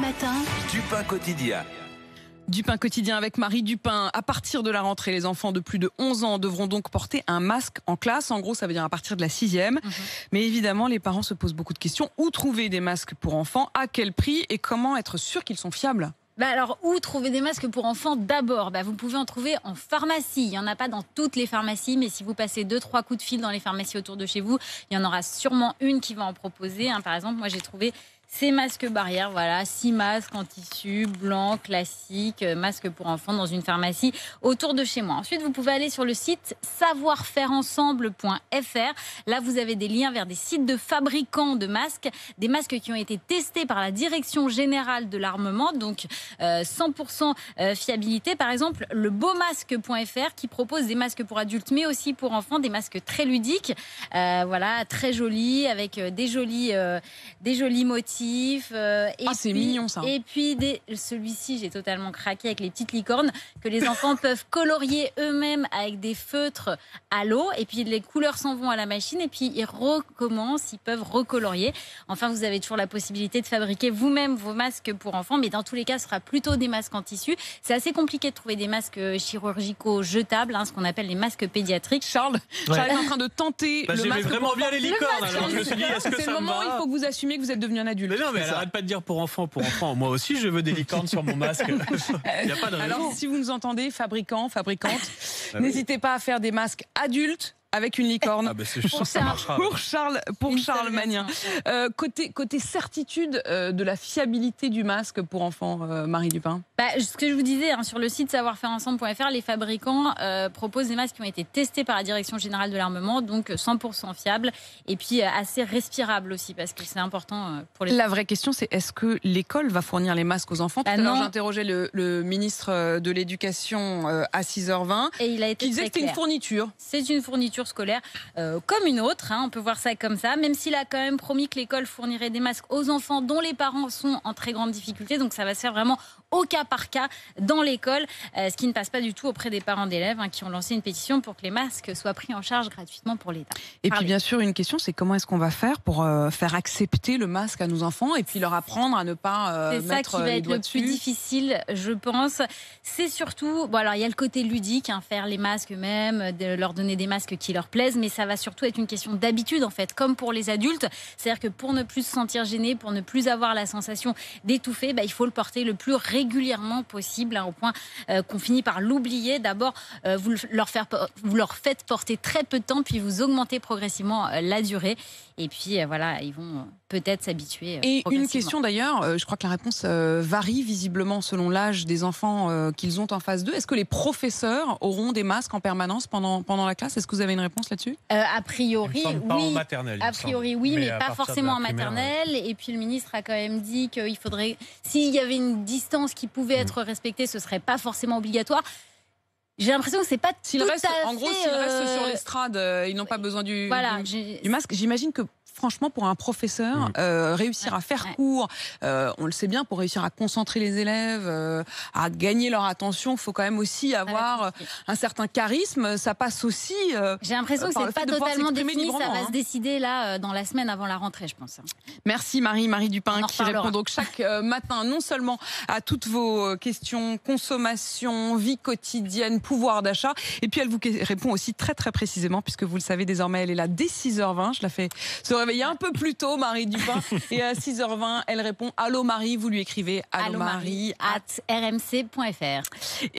matin, Dupin quotidien. Dupin quotidien avec Marie Dupin. À partir de la rentrée, les enfants de plus de 11 ans devront donc porter un masque en classe. En gros, ça veut dire à partir de la 6e. Mais évidemment, les parents se posent beaucoup de questions. Où trouver des masques pour enfants? À quel prix? Et comment être sûr qu'ils sont fiables? alors, où trouver des masques pour enfants? D'abord, vous pouvez en trouver en pharmacie. Il n'y en a pas dans toutes les pharmacies, mais si vous passez 2-3 coups de fil dans les pharmacies autour de chez vous, il y en aura sûrement une qui va en proposer. Par exemple, moi j'ai trouvé ces masques barrières, voilà, 6 masques en tissu, blanc, classique, masques pour enfants dans une pharmacie autour de chez moi. Ensuite, vous pouvez aller sur le site savoirfaireensemble.fr. Là, vous avez des liens vers des sites de fabricants de masques, des masques qui ont été testés par la Direction Générale de l'Armement, donc 100% fiabilité. Par exemple, le beaumasque.fr qui propose des masques pour adultes, mais aussi pour enfants, des masques très ludiques, voilà, très jolis, avec des jolis motifs. C'est mignon ça. Et puis celui-ci, j'ai totalement craqué avec les petites licornes que les enfants peuvent colorier eux-mêmes avec des feutres à l'eau. Et puis les couleurs s'en vont à la machine et puis ils recommencent, ils peuvent recolorier. Enfin, vous avez toujours la possibilité de fabriquer vous-même vos masques pour enfants, mais dans tous les cas, ce sera plutôt des masques en tissu. C'est assez compliqué de trouver des masques chirurgicaux jetables, ce qu'on appelle les masques pédiatriques. Charles est en train de tenter le j'aimais masque. vraiment bien les licornes. Alors je me suis dit, est-ce que c'est ça le me moment où va? il faut que vous assumiez que vous êtes devenu un adulte. Mais non, mais elle arrête pas de dire pour enfants. Moi aussi, je veux des licornes sur mon masque. Il n'y a pas de raison. Alors, si vous nous entendez, fabricants, fabricantes, n'hésitez pas à faire des masques adultes avec une licorne. Ça marchera. Pour Charles Magnin. Côté certitude de la fiabilité du masque pour enfants, Marie Dupin. Ce que je vous disais, sur le site savoirfaireensemble.fr, les fabricants proposent des masques qui ont été testés par la Direction Générale de l'Armement, donc 100% fiables et puis assez respirables aussi, parce que c'est important pour les... La vraie question, c'est est-ce que l'école va fournir les masques aux enfants? Tout à l'heure, non. j'interrogeais le ministre de l'Éducation à 6h20. Et il a été qui disait que c'était une fourniture. C'est une fourniture scolaire comme une autre, on peut voir ça comme ça, même s'il a quand même promis que l'école fournirait des masques aux enfants dont les parents sont en très grande difficulté. Donc ça va se faire vraiment au cas par cas dans l'école, ce qui ne passe pas du tout auprès des parents d'élèves qui ont lancé une pétition pour que les masques soient pris en charge gratuitement pour l'État. Et puis bien sûr, une question, c'est comment est-ce qu'on va faire pour faire accepter le masque à nos enfants et puis leur apprendre à ne pas c'est ça qui va être le plus difficile, je pense. C'est surtout, alors il y a le côté ludique, faire les masques eux-mêmes, de leur donner des masques qui leur plaisent, mais ça va surtout être une question d'habitude en fait, comme pour les adultes. C'est-à-dire que pour ne plus se sentir gêné, pour ne plus avoir la sensation d'étouffer, il faut le porter le plus régulièrement possible, au point qu'on finit par l'oublier. D'abord, vous leur faites porter très peu de temps, puis vous augmentez progressivement la durée. Et puis voilà, ils vont peut-être s'habituer. Et une question d'ailleurs, je crois que la réponse varie visiblement selon l'âge des enfants qu'ils ont en face d'eux. Est-ce que les professeurs auront des masques en permanence pendant la classe? Est-ce que vous avez une réponse là-dessus? A priori, pas oui. en maternelle. A priori, oui, mais pas forcément en primaire, maternelle. Et puis le ministre a quand même dit qu'il faudrait, s'il y avait une distance qui pouvait être respectée, ce serait pas forcément obligatoire. J'ai l'impression que c'est pas tout à fait... En gros, s'ils restent sur l'estrade, ils n'ont pas besoin du masque. J'imagine que franchement, pour un professeur, réussir à faire cours, on le sait bien, pour réussir à concentrer les élèves, à gagner leur attention, il faut quand même aussi avoir un certain charisme. Ça passe aussi. J'ai l'impression que c'est pas totalement défini. Ça va se décider là dans la semaine avant la rentrée, je pense. Merci Marie Dupin qui répond donc chaque matin non seulement à toutes vos questions consommation, vie quotidienne, pouvoir d'achat, et puis elle vous répond aussi très très précisément, puisque vous le savez désormais, elle est là dès 6h20. Je la fais se réveiller un peu plus tôt, Marie Dupin, et à 6h20, elle répond Allô Marie, vous lui écrivez Allô Marie @rmc.fr.